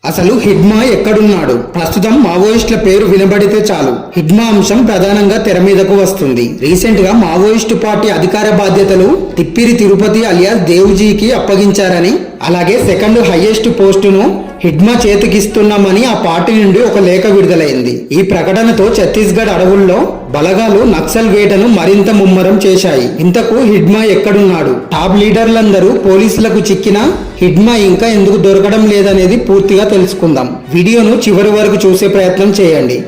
అసలు హిడ్మా ఎక్కడున్నాడు? ప్రస్తుతం మావోయిస్టుల పేరు వినబడితే చాలు హిడ్మా అంశం ప్రధానంగా తెర మీదకు వస్తుంది. రీసెంట్ గా మావోయిస్టు పార్టీ అధికార బాధ్యతలు తిప్పిరి తిరుపతి అలియాస్ దేవుజీకి అప్పగించారని, అలాగే సెకండ్ హైయెస్ట్ పోస్టును హిడ్మా చేతికిస్తున్నామని ఆ పార్టీ నుండి ఒక లేఖ విడుదలైంది. ఈ ప్రకటనతో ఛత్తీస్గఢ్ అడవుల్లో బలగాలు నక్సల్ వేటను మరింత ముమ్మరం చేశాయి. ఇంతకు హిడ్మా ఎక్కడున్నాడు? టాప్ లీడర్లందరూ పోలీసులకు చిక్కినా హిడ్మా ఇంకా ఎందుకు దొరకడం లేదనేది పూర్తిగా తెలుసుకుందాం. వీడియోను చివరి వరకు చూసే ప్రయత్నం చేయండి.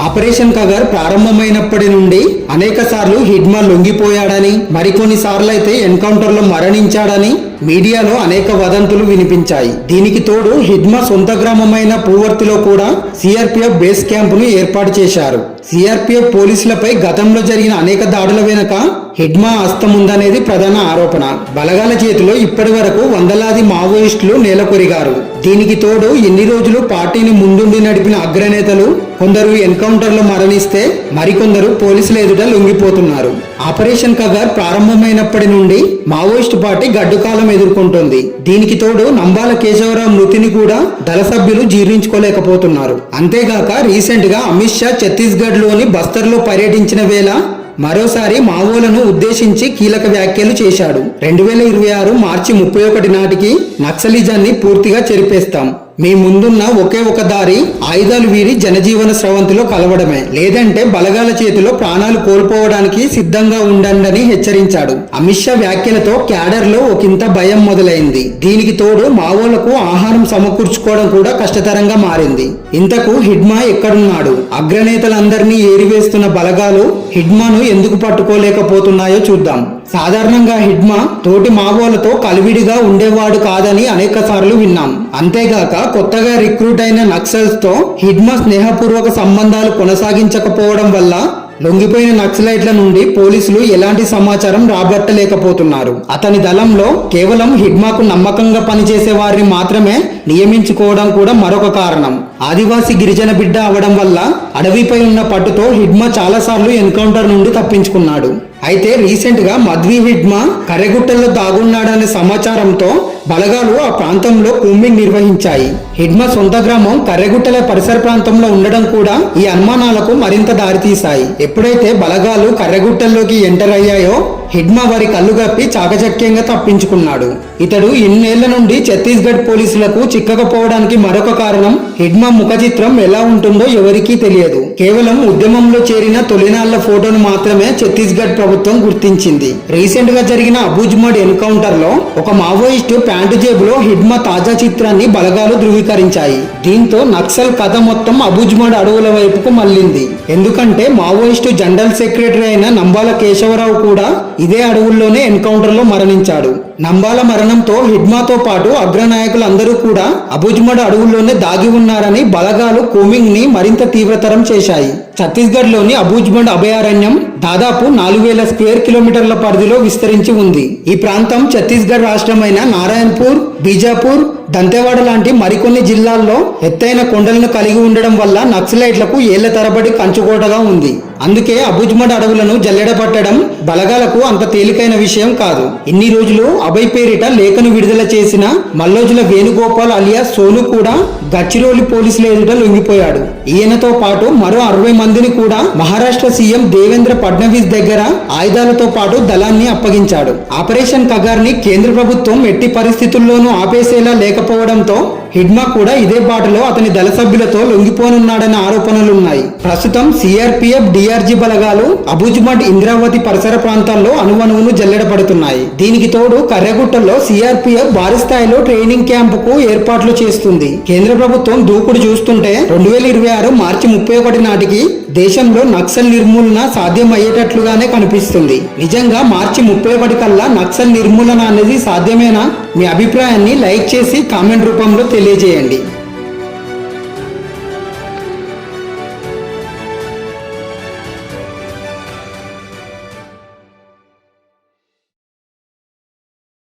ఆపరేషన్ కగర్ ప్రారంభమైనప్పటి నుండి అనేక సార్లు హిడ్మా లొంగిపోయాడని, మరికొన్ని సార్లు అయితే ఎన్కౌంటర్ లో మరణించాడని మీడియాలో అనేక వదంతులు వినిపించాయి. దీనికి తోడు హిడ్మా సొంత గ్రామమైన పూవర్తిలో కూడా సిఆర్పిఎఫ్ బేస్ క్యాంపును ఏర్పాటు చేశారు. సిఆర్పిఎఫ్ పోలీసులపై గతంలో జరిగిన అనేక దాడుల వెనుక హిడ్మా హస్తం ఉందనేది ప్రధాన ఆరోపణ. బలగాల చేతిలో ఇప్పటి వరకు వందలాది మావోయిస్టులు నేలకొరిగారు. దీనికి తోడు ఎన్ని రోజులు పార్టీని ముందుండి నడిపిన అగ్రనేతలు కొందరు ఎన్కౌంటర్ లో మరణిస్తే మరికొందరు పోలీసుల ఎదుట లొంగిపోతున్నారు. ఆపరేషన్ కగర్ ప్రారంభమైనప్పటి నుండి మావోయిస్టు పార్టీ గడ్డుకాలం ఎదుర్కొంటోంది. దీనికి తోడు నంబాల కేశవరావు మృతిని కూడా దళ సభ్యులు జీర్ణించుకోలేకపోతున్నారు. అంతేగాక రీసెంట్ గా అమిత్ షా ఛత్తీస్గఢ్ లోని బస్తర్ లో పర్యటించిన వేళ మరోసారి మావోలను ఉద్దేశించి కీలక వ్యాఖ్యలు చేశాడు. 2026 మార్చి 31 నాటికి నక్సలిజాన్ని పూర్తిగా చెరిపేస్తాం. మీ ముందున్న ఒకే ఒక దారి ఆయుధాలు వీరి జనజీవన స్రవంతిలో కలవడమే, లేదంటే బలగాల చేతిలో ప్రాణాలు కోల్పోవడానికి సిద్ధంగా ఉండండి హెచ్చరించాడు. అమిత్ షా వ్యాఖ్యలతో క్యాడర్ లో ఒకంత భయం మొదలైంది. దీనికి తోడు మావోలకు ఆహారం సమకూర్చుకోవడం కూడా కష్టతరంగా మారింది. ఇంతకు హిడ్మా ఎక్కడున్నాడు? అగ్రనేతలందరినీ ఏరివేస్తున్న బలగాలు హిడ్మాను ఎందుకు పట్టుకోలేకపోతున్నాయో చూద్దాం. సాధారణంగా హిడ్మా తోటి మావోలతో కలివిడిగా ఉండేవాడు కాదని అనేక సార్లు విన్నాం. అంతేగాక కొత్తగా రిక్రూట్ అయిన నక్సల్స్ తో హిడ్మా స్నేహపూర్వక సంబంధాలు కొనసాగించకపోవడం వల్ల లొంగిపోయిన నక్సలైట్ల నుండి పోలీసులు ఎలాంటి సమాచారం రాబట్టలేకపోతున్నారు. అతని దళంలో కేవలం హిడ్మాకు నమ్మకంగా పనిచేసే వారిని మాత్రమే నియమించుకోవడం కూడా మరొక కారణం. ఆదివాసీ గిరిజన బిడ్డ అవడం వల్ల అడవిపై ఉన్న పట్టుతో హిడ్మా చాలాసార్లు ఎన్కౌంటర్ నుండి తప్పించుకున్నాడు. అయితే రీసెంట్ గా మధ్వీ హిడ్మా కర్రెగుట్టల్లో దాగున్నాడనే సమాచారంతో బలగాలు ఆ ప్రాంతంలో కూంబింగ్ నిర్వహించాయి. హిడ్మా సొంత గ్రామం కర్రెగుట్టల పరిసర ప్రాంతంలో ఉండడం కూడా ఈ అనుమానాలకు మరింత దారితీశాయి. ఎప్పుడైతే బలగాలు కర్రెగుట్టల్లోకి ఎంటర్ అయ్యాయో హిడ్మా వారి కళ్ళు గప్పి చాకచక్యంగా తప్పించుకున్నాడు. ఇతడు ఇన్నేళ్ల నుండి ఛత్తీస్గఢ్ పోలీసులకు చిక్కకపోవడానికి మరొక కారణం హిడ్మా ముఖ చిత్రం ఎలా ఉంటుందో ఎవరికీ తెలియదు. కేవలం ఉద్యమంలో చేరిన తొలినాళ్ల ఫోటోను మాత్రమే ఛత్తీస్గఢ్ ప్రభుత్వం గుర్తించింది. రీసెంట్ గా జరిగిన అబూజ్మడ్ ఎన్కౌంటర్ లో ఒక మావోయిస్టు ప్యాంటు జేబులో హిడ్మా తాజా చిత్రాన్ని బలగాలు ధృవీకరించాయి. దీంతో నక్సల్ కథ మొత్తం అబూజ్మడ్ అడవుల వైపుకు మళ్లింది. ఎందుకంటే మావోయిస్టు జనరల్ సెక్రటరీ అయిన నంబాల కేశవరావు కూడా ఇదే అడవుల్లోనే ఎన్కౌంటర్ లో మరణించాడు. నంబాల మరణంతో హిడ్మాతో పాటు అగ్రనాయకులందరూ కూడా అబూజ్మడ్ అడవుల్లోనే దాగి ఉన్నారని బలగాలు కూంబింగ్ ని మరింత తీవ్రతరం చేశాయి. ఛత్తీస్గఢ్ లోని అబూజ్మడ్ అభయారణ్యం దాదాపు 4000 స్క్వేర్ కిలోమీటర్ల పరిధిలో విస్తరించి ఉంది. ఈ ప్రాంతం ఛత్తీస్గఢ్ రాష్ట్రమైన నారాయణపూర్, బీజాపూర్, దంతెవాడ లాంటి మరికొన్ని జిల్లాల్లో ఎత్తైన కొండలను కలిగి ఉండడం వల్ల నక్సలైట్లకు ఏళ్ల తరబడి కంచుకోటగా ఉంది. అందుకే అబూజ్మడ్ అడవులను జల్లెడపట్టడం బలగాలకు అంత తేలికైన విషయం కాదు. ఇన్ని రోజులు అభయ్ పేరిట లేఖను విడుదల చేసిన మల్లోజుల వేణుగోపాల్ అలియాస్ సోను కూడా గచ్చిరోలి పోలీసుల ఎదుట లొంగిపోయాడు. ఈయనతో పాటు మరో 60 మందిని కూడా మహారాష్ట్ర సీఎం దేవేంద్ర ఫడ్నవీస్ దగ్గర ఆయుధాలతో పాటు దళాన్ని అప్పగించాడు. ఆపరేషన్ కగార్ ని కేంద్ర ప్రభుత్వం ఎట్టి పరిస్థితుల్లోనూ ఆపేసేలా లేకపోవడంతో హిడ్మా కూడా ఇదే బాటలో అతని దళ సభ్యులతో లొంగిపోనున్నాడనే ఆరోపణలున్నాయి. ప్రస్తుతం సిఆర్పిఎఫ్, డిఆర్జీ బలగాలు అబూజ్మడ్, ఇంద్రావతి పరిసర ప్రాంతాల్లో అణువణువును జల్లెడపడుతున్నాయి. దీనికి తోడు కర్రెగుట్టలో సిఆర్పిఎఫ్ భారీ స్థాయిలో ట్రైనింగ్ క్యాంపుకు ఏర్పాట్లు చేస్తుంది. కేంద్ర ప్రభుత్వం దూకుడు చూస్తుంటే 2026 మార్చి 31 నాటికి దేశంలో నక్సల్ నిర్మూలన సాధ్యమయ్యేటట్లుగానే కనిపిస్తుంది. నిజంగా మార్చి 31 కల్లా నక్సల్ నిర్మూలన అనేది సాధ్యమేనా? మీ అభిప్రాయాన్ని లైక్ చేసి కామెంట్ రూపంలో తెలియజేయండి.